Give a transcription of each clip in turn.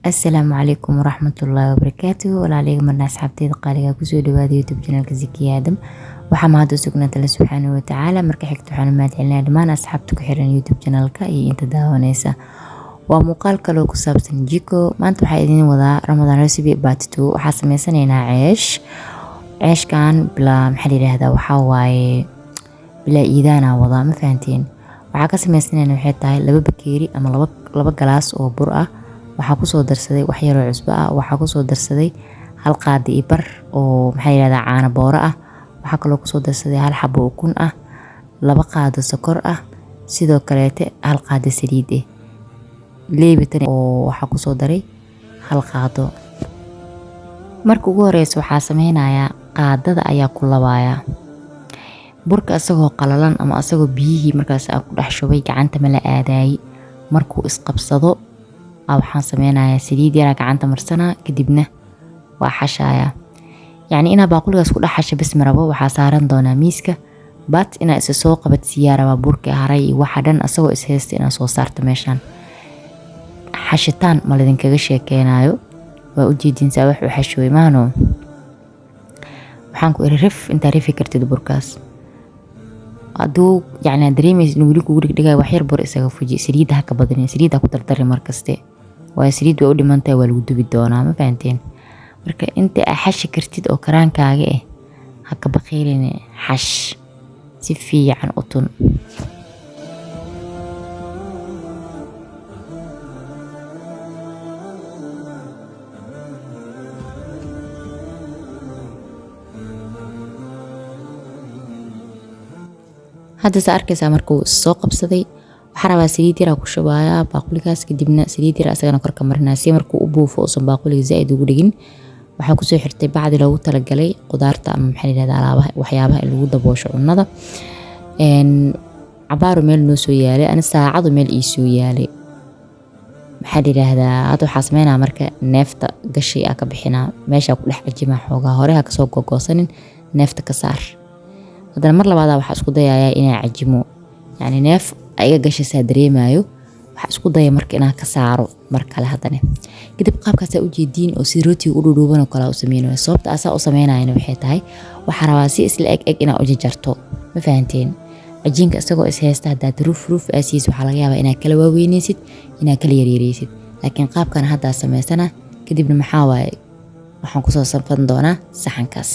السلام عليكم ورحمة الله وبركاته. walaaleyga marna asxaabteeda qaaliga kusoo dhawaada youtube channelka Zaki Aadam. waxaa mahad u sugnaatay Allah subxaanahu wa tacaala. marka xigta waxaan mahad celinaa dhammaan asxaabta ku xiran youtube channelka iyo inta daawanaysa. waa muuqaal kale oo ku saabsan jiko. maanta waxaa idin wadaa Ramadan recipe part 2. waxaa sameysanaynaa ceeshkan bila maxaa la yiraahdaa waxaa waaye bila iidaana wadaa ma fahanteen. waxaa ka sameysanaynaa waxay tahay 2 bakeeri ama 2 galaas oo bur ah. waxaa ku soo darsaday wax yar oo cusbo ah. waxaa ku soo darsaday hal qaadi iyo bar oo maxaa yiraahdaa caano booro ah. waxaa kaloo ku soo darsaday hal xabo ukun ah, 2 qaado sokor ah, sidoo kaleete hal qaado saliid ah. leebitan oo waxaa ku soo daray hal qaado. marka ugu horeysa waxaa sameynayaa qaadada ayaa ku labaaya burka asagoo qalalan ama asagoo biyihii markaas aan ku dhex shubay gacanta ma la aadaayay. markuu isqabsado waxaan sameynayaa saliid yar gacanta marsanaa kadibna waa xashaaya. yacni inaa baaquligaas ku dhex xasho bas marabo. waxaa saaran doonaa miiska bat inaa isa soo qabadsiiyaa rabaa burka haray iyo waxa dhan asagoo is haysta inaa soo saarto meeshaan. xashitaan ma ladinkaga sheekeynayo, waa u jeedinsaa wax u xashooy maano. waxaan ku iri rif intaa rifi kartid burkaas. aduu yacni dareemaysa inuu weli kugu dhigdhigayo wax yar bur isaga fuji. saliidda ha ka badanin, saliidda ku dardari markaste. waa saliid way u dhimantahay, waa lagu dubi doonaa ma fahanteen. marka inta aad xashi kartid oo karaankaaga ha ka baqiilin, xash si fiican u tun. hadda sa arkaysaa markuu soo qabsaday waxaa rabaa saliid yar ku shubaaya baaquligaas kadibna saliid yar asagana korka marinaa si markuu u buufo uusan baaquliga zaid ugu dhigin. waxaa ku soo xirtay bacdi loogu talagalay qudaarta ama maxaa la yiraahdaa alaabaha waxyaabaha in lagu daboosho cunnada. cabaaro meel noo soo yaalay, ana saacadu meel ii soo yaalay. maxaa la yiraahdaa hadda waxaa sameynaa marka neefta gashi ka bixinaa meesha ku dhex cajimaa xoogaa hore ha ka soo gogoosanin, neefta ka saar. haddana mar labaad waxaa isku dayayaa inaa cajimo, yacni neef ayaga gashisaa dareemayo. waxaa isku daya marka inaan ka saaro mar kale haddana. kadib qaabkaasaa u jeediin oo si rootiga u dhuudhuuban oo kale u sameynayo. sababta asaa u sameynayana waxay tahay waxaa rabaa si isla eg inaa u jarjarto ma fahanteen. cajiinka isagoo is haysta haddaad ruf aasiis waxaa laga yaabaa inaad kala waaweynaysid inaad kala yaryaraysid. laakiin qaabkan haddaa samaysana kadibna maxaa waaye waxaan kusoo sanfan doonaa saxankaas.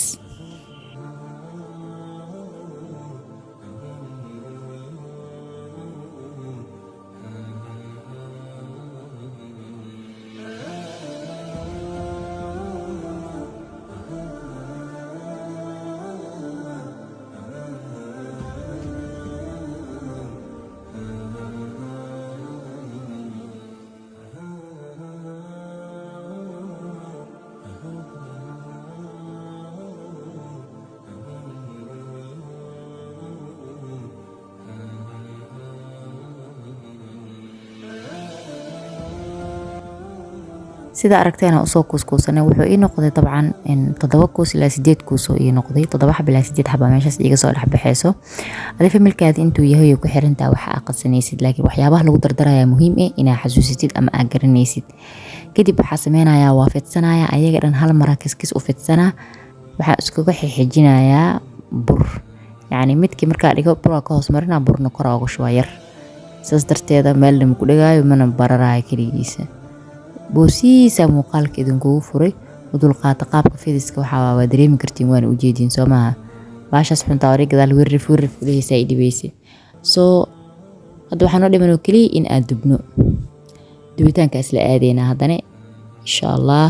sida aragteena u soo kuuskuusanay wuxuu ii noqday dabcan 7 kuus ilaa 8 kuus oo ii noqday. 7 xabo ilaa 8 xabo meeshaas iga soo dhex baxayso. adii familkaada intuu yahay ku xirantaa waxa aad qadsanaysid, laakiin waxyaabaha lagu dardarayaa muhiim ah inaa xasuusitid ama aad garanaysid. kadib waxaa sameynayaa waa fidsanayaa ayaga dhan hal mar kiskis u fidsanaa. waxaa iskugu xixijinayaa bur, yacni midkii markaa dhigo bur ka hoos marina burna kor uga shuba yar. saas darteeda meel lama ku dhigaayo mana bararaayo kaligiisa. boosiisa muuqaalka idinkugu furay u dulqaata qaabka fidiska waxaa waa dareemi kartiin waan u jeedin soo maaha. baashaas xunta hore gadaal wirrif uleysa ay dhibaysa. soo hadda waxaan u dhimanoo kaliya in aad dubno. dubitaanka isla aadayna haddana insha Allah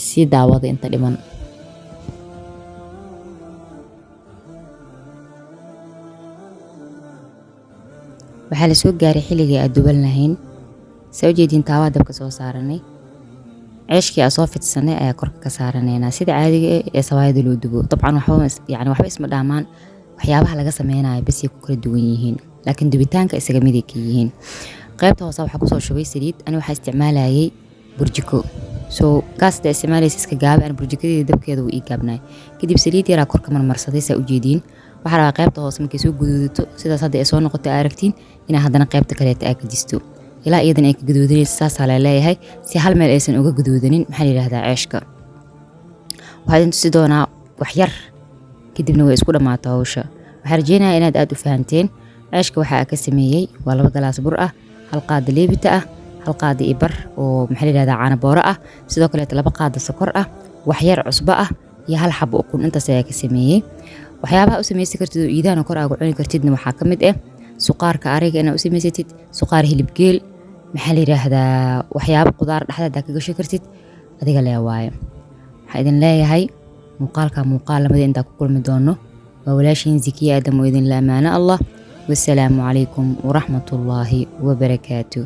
si daawada inta dhiman. waxaa la soo gaaray xilligii aad duban lahayn. soo jeedin taawada dabka soo saaranay. ceeshkii aan soo fidsanay ayaa korka ka saaraneynaa sida caadiga ee sawaayada loo dubo. dabcan waxba isma dhaamaan waxyaabaha laga sameynayo bas ay ku kala duwan yihiin, laakiin dubitaanka isaga mid ay ka yihiin. qaybta hoose waxaa ku soo shubay saliid. ani waxaa isticmaalayay burjiko. soo gaasta isticmaalaysa iska gaab aan burjikadii dabkeeda uu ii gaabnay. kadib saliid yar korka marmarsaday saa u jeedin. waxaa rabaa qaybta hoose markay soo guduudato sidaas hadda ay soo noqoto aragtiin inaa haddana qaybta kaleeta aa ka disto ilaa iyadan ay ka gaduudanaysa saasaa la leeyahay si hal meel aysan uga gaduudanin maxaa la yidhahdaa ceeshka waxaa idin tusi doonaa wax yar kadibna way isku dhammaataa hawsha waxaan rajeynayaa inaad aad u fahanteen ceeshka waxaa ka sameeyey waa 2 galaas bur ah hal qaada leebita ah hal qaada ibar oo maxaa la yidhahdaa caano booro ah sidoo kale 2 qaada sokor ah wax yar cusbo ah iyo hal xabo ukun intaas ayaa ka sameeyey waxyaabaha u samaysan kartid oo iidaana kor aagu cuni kartidna waxaa ka mid ah suqaarka ariga inaad u samaysatid suqaar hilib geel maxaa la yidhaahdaa waxyaabo qudaar dhexdeeda ka gasho kartid adiga lee waaye waxaa idin leeyahay muuqaal lamada intaa ku kulmi doono waa walaashiin Zikiya Aadam oo idin la amaano Allah wassalaamu calaykum waraxmatullaahi wabarakaatuh